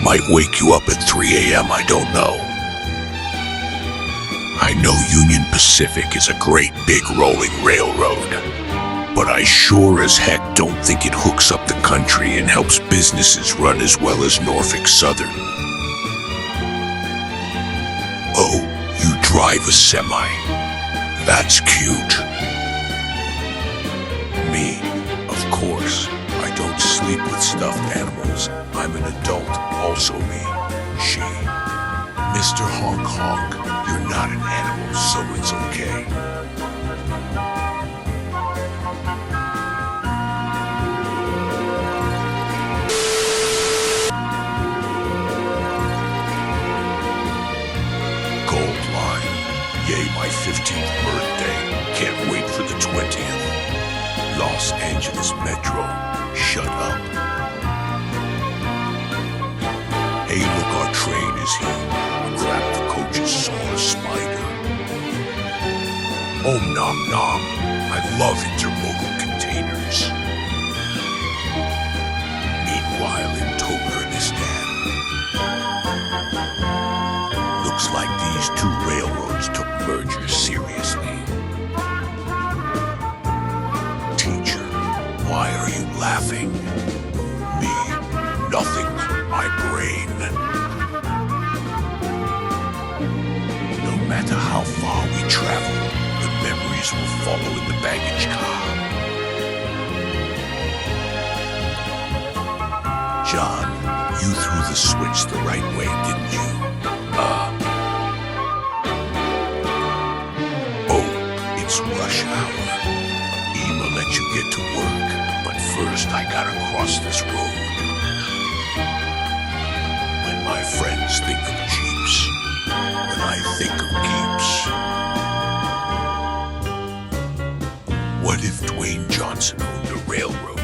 Might wake you up at 3 a.m., I don't know. I know Union Pacific is a great big rolling railroad, but I sure as heck don't think it hooks up the country and helps businesses run as well as Norfolk Southern. Oh, you drive a semi. That's cute. Me, of course. I don't sleep with stuffed animals. I'm an adult, also me. She. Mr. Honk Honk, you're not an animal, so it's okay. Gold line. Yay, my 15th birthday. Can't wait for the 20th. Los Angeles Metro. Shut up. Hey, look, our train is here. Crap, the coaches saw a spider. Oh, nom nom. I love intermodal containers. Meanwhile, in Turkmenistan, looks like these two railroads took merger seriously. Teacher, why are you laughing? Me, nothing. My brain. No matter how far we travel, the memories will follow in the baggage car. John, you threw the switch the right way, didn't you? Oh, it's rush hour. Ema let you get to work, but first I gotta cross this road. My friends think of Jeeps when I think of Geeps. What if Dwayne Johnson owned a railroad?